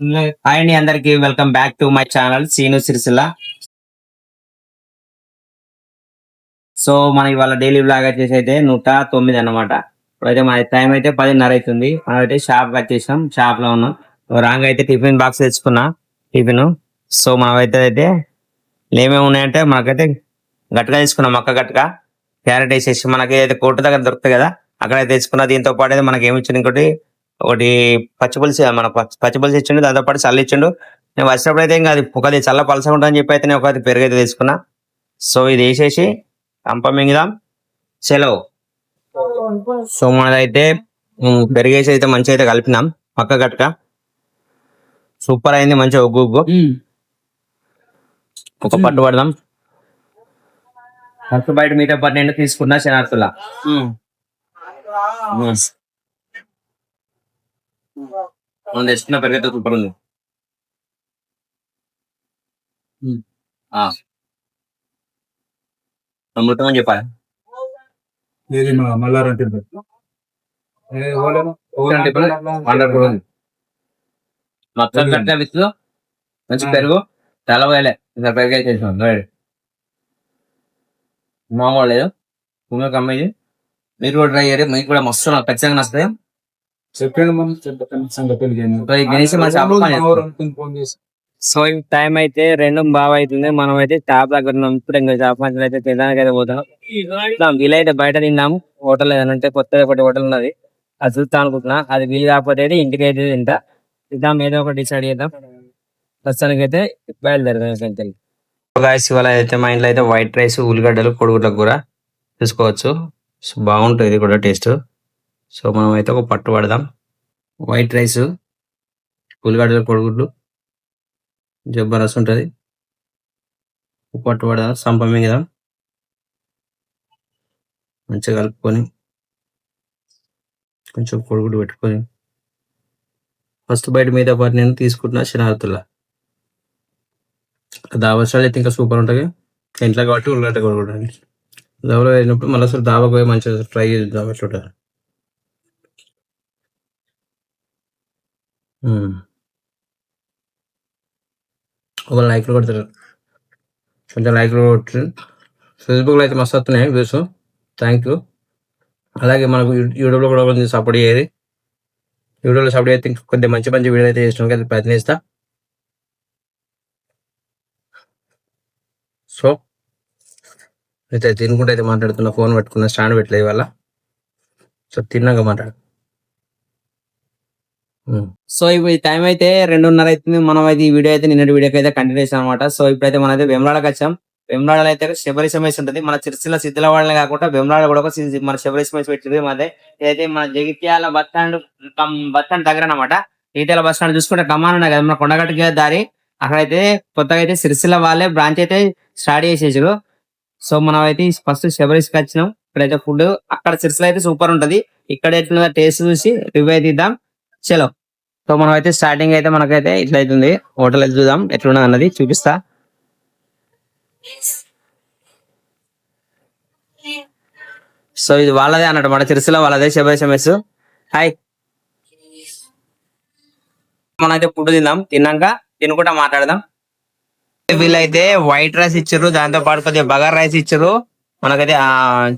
Hi అండి, అందరికి welcome back to my channel Seenu Sircilla. So మన ఇవాళ డైలీ బ్లాగ్ వచ్చేసి అయితే 109 అన్నమాట. ఇప్పుడైతే మన టైం అయితే 10:30 అవుతుంది. మనం అయితే షాప్ వచ్చేసాం, షాప్ లో ఉన్నాం. రాంగ్ అయితే టిఫిన్ బాక్స్ తెచ్చుకున్నా, టిఫిన్. సో మనం అయితే ఏమేమి ఉన్నాయంటే మనకైతే గట్టిగా తీసుకున్నాం, మొక్క గట్టిగా క్యారెట్ వేసేసి మనకి అయితే కోర్టు దగ్గర దొరుకుతుంది కదా, అక్కడ తెచ్చుకున్న. దీంతో పాటు అయితే మనకి ఏమి ఇచ్చింది, ఒకటి పచ్చిపులుసు, మన పచ్చిపులుసు ఇచ్చిండు, దాంతో పాటు చల్లి ఇచ్చిండు. నేను వచ్చినప్పుడు అయితే ఇంకా అది ఒకది చల్ల పలసగా ఉంటుందని చెప్పి అయితే నేను ఒకటి పెరుగు అయితే తీసుకున్నా. సో ఇది వేసేసి కంప మింగిదాం, సెలవు. సో మనదైతే పెరిగేసి అయితే మంచిగా అయితే కలిపినాం, పక్క గట్క సూపర్ అయింది, మంచిగా ఉగ్గు ఉగ్గు. ఒక పట్టు పడదాం. ఫస్ట్ బయట మీతో పాటు నేను తీసుకున్నా శనార్థులా. మనం తెచ్చుకున్న పెరుగైతే సూపర్ ఉంది. అమృతం అని చెప్పాలి. మొత్తం కట్ట విత్ మంచి పెరుగు చాలా పోయలే, పెరుగు అయితే మామూలు లేదు, అమ్మాయి. మీరు కూడా ట్రై చేయాలి, మీకు కూడా మస్తు ఖచ్చితంగా నచ్చుతాయి. సో టైం అయితే 2 అవుతుంది. మనం అయితే షాప్ దగ్గర ఉన్నాం. ఇప్పుడు ఇంకా షాప్ మధ్యలో అయితే తినడానికి అయితే పోతాం. వీలైతే బయట తిన్నాము, హోటల్ ఏదంటే కొత్తగా ఒకటి హోటల్ ఉన్నది, అది చూస్తా అనుకుంటున్నా. అది వీలు కాకపోతే అయితే ఇంటికి అయితే తింటాం, ఏదో ఒకటి డిసైడ్ చేద్దాం. ప్రస్తుతానికి అయితే బయలుదేరదాం. ఇవాళ అయితే మా ఇంట్లో అయితే వైట్ రైస్, ఉల్లిగడ్డలు, కొడుగుడ్ల కూర చూసుకోవచ్చు. సో బాగుంటుంది ఇది కూడా టేస్ట్. సో మనం అయితే ఒక పట్టు పడదాం. వైట్ రైస్, ఉల్లిగడ్డలు, కొడుగుడ్లు జబర్దస్త్ ఉంటుంది. పట్టు పడదాం, సంప మింగదాం, మంచిగా కలుపుకొని కొంచెం కొడుగుడ్డు పెట్టుకొని. ఫస్ట్ బయట మీద పాటు నేను తీసుకుంటున్నా శనార్థుల్లా. దావసాలు అయితే ఇంకా సూపర్ ఉంటుంది ఇంట్లో కాబట్టి. ఉల్లిగడ్డ కొడుగుడ్డు దావలో అయినప్పుడు మళ్ళీ అసలు దాబాకు పోయి మంచిగా ఫ్రై చేద్దాం ఎట్లుంటుంది. ఒక లైక్లు కొడతారు, కొంచెం లైక్లు కొట్టి. ఫేస్బుక్లో అయితే మస్తు వస్తున్నాయి వ్యూస్, థ్యాంక్ యూ. అలాగే మనకు యూట్యూబ్లో కూడా కొంచెం సపోర్ట్ చేయాలి. యూట్యూబ్లో సపోర్ట్ చేస్తే కొద్దిగా మంచి మంచి వీడియో అయితే చేసినాం కదా, ప్రయత్నిస్తా. సో అయితే తినుకుంటే అయితే మాట్లాడుతున్నా, ఫోన్ పెట్టుకున్నా, స్టాండ్ పెట్టలేదు ఇవాళ. సో తిన్నాక మాట్లాడు. సో ఇప్పుడు ఈ టైం అయితే 2:30 అవుతుంది. మనం అయితే ఈ వీడియో అయితే నిన్నటి వీడియోకి అయితే కంటిన్యూషన్ అనమాట. సో ఇప్పుడైతే మనం అయితే వేములవాడకి వచ్చాం. వేములవాడలో అయితే శబరి సమేస్ ఉంటుంది. మన సిరిసిల్ల సిద్ధిలవాడలే కాకుండా వేములవాడ కూడా ఒక మన శబరి సమేస్ పెట్టింది. మాదే ఇదైతే మన జగిత్యాల బస్ స్టాండ్ దగ్గర అనమాట. జగిత్యాల బస్ స్టాండ్ చూసుకుంటే కమాన్ ఉన్నాయి కదా, మన కొండగట్టుకి దారి. అక్కడైతే కొత్తగా అయితే సిరిసిల్ల వాళ్ళే బ్రాంచ్ అయితే స్టార్ట్ చేసేసారు. సో మనం అయితే ఫస్ట్ శబరిస్కి వచ్చినాం. ఇక్కడైతే ఫుడ్ అక్కడ సిరిసిల్ల అయితే సూపర్ ఉంటది. ఇక్కడ ఎట్లా టేస్ట్ చూసి రివ్యూ అయితే ఇద్దాం, చలో. సో మనం అయితే స్టార్టింగ్ అయితే మనకైతే ఇట్లా అవుతుంది. హోటల్ అయితే చూద్దాం ఎట్లున్నది అన్నది చూపిస్తా. సో ఇది వాళ్ళదే అన్నట్టు, మన సిరిసిల్ల వాళ్ళదే శబరి సమేస్. హాయ్, మనం అయితే ఫుడ్ తిన్నాక తినుకుంటా మాట్లాడదాం. వీళ్ళైతే వైట్ రైస్ ఇచ్చారు, దాంతో పాటు కొద్దిగా బగార్ రైస్ ఇచ్చారు, మనకైతే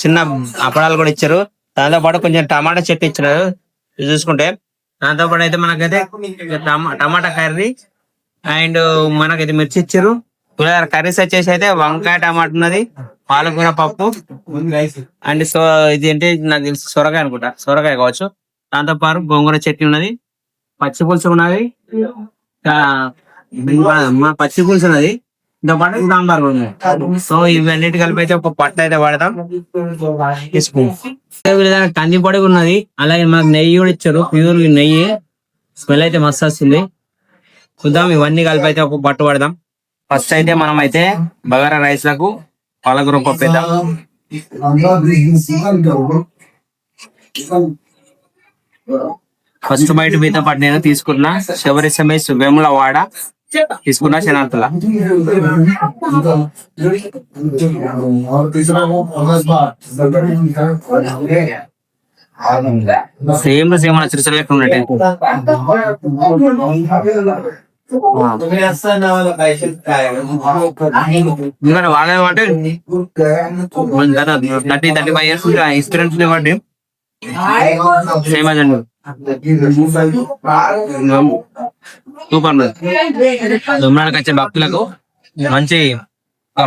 చిన్న అప్పడాలు కూడా ఇచ్చారు, దాంతో పాటు కొంచెం టమాటా చెట్టు ఇచ్చారు చూసుకుంటే. దాంతో పాటు అయితే మనకైతే టమాటా కర్రీ అండ్ మనకైతే మిర్చి ఇచ్చారు. కర్రీస్ వచ్చేసి అయితే వంకాయ టమాటా ఉన్నది, పాలకూర పప్పు అండ్ సో ఇది ఏంటి నాకు తెలిసి సొరకాయ అనుకుంటా, సొరకాయ కావచ్చు. దాంతో పాటు గోంగూర చట్నీ ఉన్నది, పచ్చి పులుసు ఉన్నది, పచ్చి పులుసు ఉన్నది, దాంతో పాటు సాంబార్ ఉన్నది. సో ఇవన్నిటి కలిపి అయితే ఒక పట్టు అయితే పడతాం. కంది పొడి ఉన్నది, అలాగే మనకు నెయ్యి కూడా ఇచ్చారు, ప్యూర్ నెయ్యి. స్మెల్ అయితే మస్తు వస్తుంది. చూద్దాం, ఇవన్నీ కలిపి అయితే ఒక పట్టు పడదాం. ఫస్ట్ అయితే మనం అయితే బగారా రైస్ లకు పాలకూర పప్పు వేద్దాం. ఫస్ట్ బయట మీతో పాటు నేను తీసుకున్నా శబరి సమేస్ వేములవాడ తీసుకున్నా శనార్థుల. సేమ్ టు సేమ్ మన సిరిసిల్ల లెక్క ఉన్నట్టే. ఎందుకంటే వాళ్ళే కాబట్టి 30-35 years ఎక్స్పీరియన్స్ కాబట్టి సేమ్ అదండి. సూపర్. దుమ్రానికి వచ్చే భక్తులకు మంచి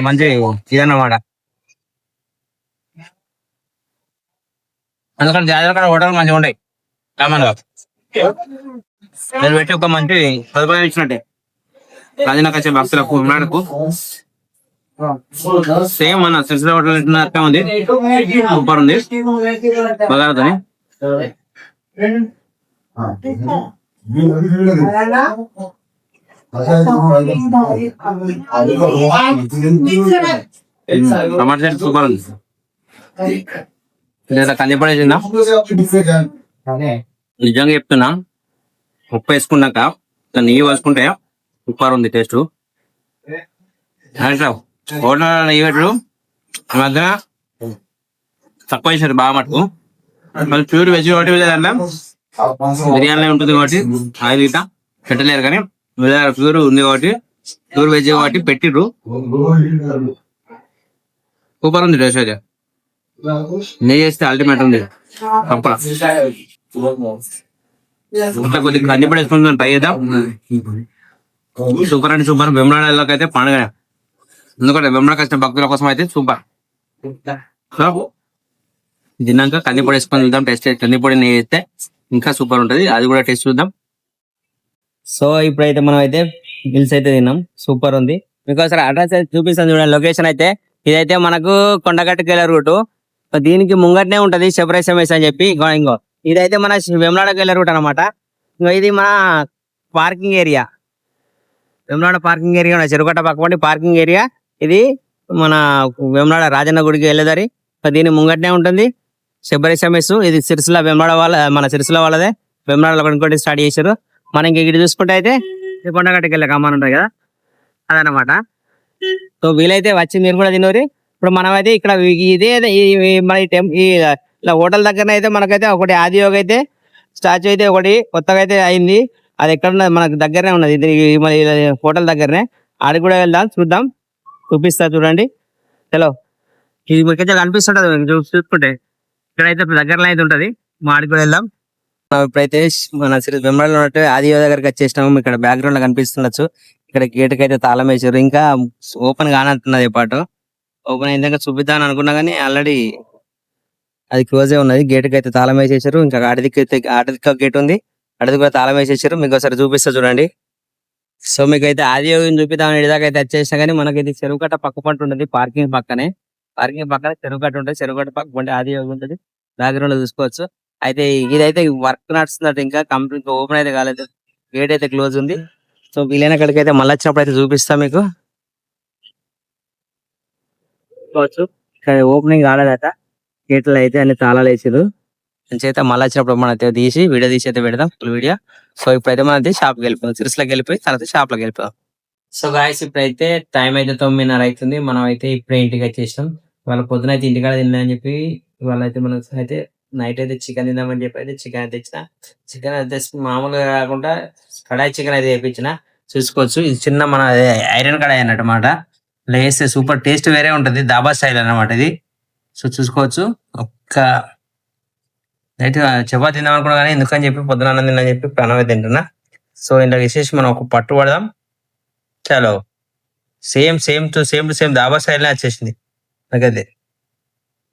మంచి ఇదన్నమాట. ఎందుకంటే జాతర హోటల్ మంచిగా ఉంటాయి కామన్గా. నేను పెట్టి ఒక మంచి సదుపాయం ఇచ్చినట్టే రాజన్నకు వచ్చే భక్తులకు దుమ్రాడకు సేమ్ మన సిరిసిల్ల హోటల్ అట్లా ఉంది. సూపర్ ఉంది బగారతోని. టమాటా చెట్టు సూపర్ ఉంది. లేదా కందిపడేసిందా నిజంగా చెప్తున్నా. ఉప్పు వేసుకున్నాక నెయ్యి వేసుకుంటే సూపర్ ఉంది టేస్ట్. హోటల్ నెయ్యి పెట్టు మధ్య తక్కువ వేసారు బాగా మటుకు. మళ్ళీ ప్యూర్ వెజ్ కాబట్టి దాంట్లో బిర్యానీ ఉంటుంది కాబట్టి ఆయిల్ ఇట్లా పెట్టలేరు, కానీ ప్యూర్ ఉంది కాబట్టి ప్యూర్ వెజ్ కాబట్టి పెట్టిర్రు. సూపర్ ఉంది టేస్ట్ అయితే. నెయ్యి వేస్తే అల్టిమేట్ ఉంది తప్ప. ఇట్లా కొద్దిగా కందిపడి వేసుకుంటాం ట్రై చేద్దాం. సూపర్ అంటే సూపర్. వెమ్రాడలోకి అయితే పండుగ, ఎందుకంటే వెమ్రాడకి వచ్చిన భక్తుల కోసం అయితే సూపర్. తిన్నాక కందిపొడి వేసుకొని చూద్దాం టేస్ట్. కందిపొడి నెయ్యి వేస్తే ఇంకా సూపర్ ఉంటది, అది కూడా టేస్ట్ చూద్దాం. సో ఇప్పుడైతే మనం అయితే మిల్స్ అయితే తిన్నాం, సూపర్ ఉంది. మీకు ఒకసారి అడ్రస్ అయితే చూపిస్తాను చూడండి. లొకేషన్ అయితే ఇదైతే మనకు కొండగట్టుకు వెళ్ళే రూటు. దీనికి ముంగట్నే ఉంటది సెపరేట్ మెస్ అని చెప్పి. ఇంకో ఇదైతే మన వెమ్లాడకి వెళ్ళే రూట్ అనమాట. ఇంకో ఇది మన parking area, Vemlada parking area, చెరుకట్ట పక్కపండి పార్కింగ్ ఏరియా. ఇది మన వెమ్లాడ రాజన్న గుడికి వెళ్ళేదారి. దీని ముంగట్నే ఉంటుంది సెపరేట్ మెస్. ఇది సిరిసిల్ల వెమ్లాడ వాళ్ళ, మన సిరిసిల్ల వాళ్ళదే. వెమ్లాడలో ఇంకోటి స్టార్ట్ చేశారు. మనం ఇంక ఇక్కడ చూసుకుంటే అయితే కొండగట్టుకు వెళ్ళే కమ్మాన్ ఉంటాయి కదా, అదనమాట. సో వీలైతే వచ్చి మీరు కూడా తినరు. ఇప్పుడు మనం అయితే ఇక్కడ ఇదే మన ఇలా హోటల్ దగ్గర అయితే మనకైతే ఒకటి ఆదియోగ అయితే స్టాచ్యూ అయితే ఒకటి కొత్తగా అయితే అయింది. అది ఎక్కడ ఉన్నది మనకు దగ్గరనే ఉన్నది, ఇది మన హోటల్ దగ్గరనే. ఆడికి కూడా వెళ్దాం, చూద్దాం, చూపిస్తా చూడండి. హలో, ఇది మీకైతే కనిపిస్తుంటది చూసుకుంటే. ఇక్కడైతే దగ్గరలో అయితే ఉంటది, మా ఆడికి కూడా వెళ్దాం. ఇప్పుడైతే మన వెంబడిలో ఉన్నట్టు ఆదియోగ దగ్గరికి వచ్చేసినాము. ఇక్కడ బ్యాక్గ్రౌండ్ లో కనిపిస్తుండొచ్చు. ఇక్కడ గేట్ కి అయితే తాళం వేసారు, ఇంకా ఓపెన్ కానంటున్నది పాటు. ఓపెన్ అయిందాక చూపిద్దాం అనుకున్నా కానీ ఆల్రెడీ అది క్లోజ్ ఉన్నది. గేట్ కి అయితే తాళం వేసేసారు. ఇంకా ఆటదిక్క గేట్ ఉంది, అడిది కూడా తాళం వేసేసారు. మీకు ఒకసారి చూపిస్తా చూడండి. సో మీకైతే ఆదియోగం చూపిద్దామని ఇదాకా అయితే వచ్చేసినా కానీ మనకైతే చెరువు కట్ట పక్క పంట ఉంటుంది. పార్కింగ్ పక్కనే చెరువు కట్ట ఉంటుంది. చెరువు కట్ట పక్క పంట ఆదియోగం ఉంటుంది. బ్యాక్గ్రౌండ్ లో చూసుకోవచ్చు. అయితే ఇదైతే వర్క్ నడుస్తున్నట్టు, ఇంకా కంప్లీట్ ఓపెన్ అయితే కాలేదు, గేట్ అయితే క్లోజ్ ఉంది. సో వీలైన అక్కడికి అయితే మళ్ళీ వచ్చినప్పుడు అయితే చూపిస్తా మీకు. ఇక్కడ ఓపెనింగ్ కాలేదట, గేట్లో అయితే అన్ని తాళాలు వేసారు. చేత మళ్ళీ వచ్చినప్పుడు మనం అయితే తీసి వీడియో తీసి అయితే పెడదాం, ఫుల్ వీడియో. సో ఇప్పుడైతే మనం అయితే షాప్కి వెళ్ళిపోదాం, సిరిసిలోకి వెళ్ళిపోయి తర్వాత షాప్ లోకి వెళ్ళిపోదాం. సో గాయస్ ఇప్పుడైతే టైం అయితే 9:30 అవుతుంది. మనం అయితే ఇప్పుడే ఇంటికి వచ్చేసాం. వాళ్ళ పొద్దున అయితే ఇంటికాడ తిన్నాయని చెప్పి వాళ్ళైతే మనం అయితే నైట్ అయితే చికెన్ తిందామని చెప్పి అయితే చికెన్ అయితే తెచ్చిన. చికెన్ అయితే మామూలుగా కాకుండా కడాయి చికెన్ అయితే వేయించిన. చూసుకోవచ్చు, ఇది చిన్న మన ఐరన్ కడాయి అన్నమాట. ఇలా వేస్తే సూపర్ టేస్ట్ వేరే ఉంటది, దాబా స్టైల్ అన్నమాట ఇది. సో చూసుకోవచ్చు. ఒక్క నైట్ చపాతి తిందాం అనుకున్నా కానీ ఎందుకని చెప్పి పొద్దున అన్నం తిన్నా చెప్పి ప్రాణమే తింటున్నా. సో ఇంట్లో విశేషం మనం ఒక పట్టు పడదాం. చలో, same to same dhaba style వచ్చేసింది నాకైతే.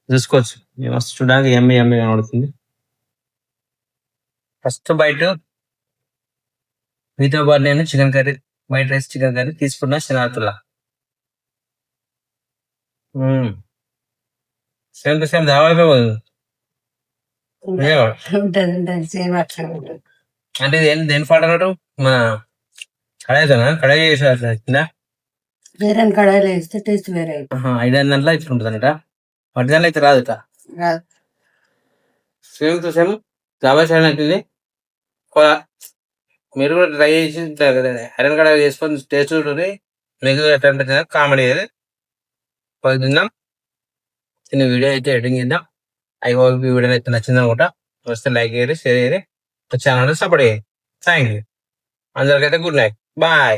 చూసుకోవచ్చు, మస్తు చూడడానికి ఎమ్మె కనబడుతుంది. ఫస్ట్ బయట మీతో పాటు నేను chicken curry, white rice chicken curry తీసుకున్నా శనార్థుల్లా. సేమ్ టు సేమ్ దాబా అయిపోయి అంటే దేని ఫాల్ట్ అన్నట్టు మన కడాయి చేసిందా, వేరే కడాయిలో వేస్తే టేస్ట్ వేరే. 5 దాంట్లో ఇట్లా ఉంటుంది అనట, వాటి దాంట్లో అయితే రాదు. Same to same dhaba style అవుతుంది. మీరు కూడా ట్రై చేసి ఐరన్ కడాయి చేసుకొని టేస్ట్ ఉంటుంది. మీకు ఎట్లా కామెడీ తిందాం. చిన్న వీడియో అయితే ఎడిటింగ్ చేద్దాం. ఐ హోప్ ఈ వీడియో అయితే నచ్చింది అనుకుంటా. వస్తే లైక్ చేయరు, షేర్ చేయరు, ఛానల్ సపోర్ట్ చేయరు. Thank you. అందరికైతే గుడ్ నైట్, బాయ్.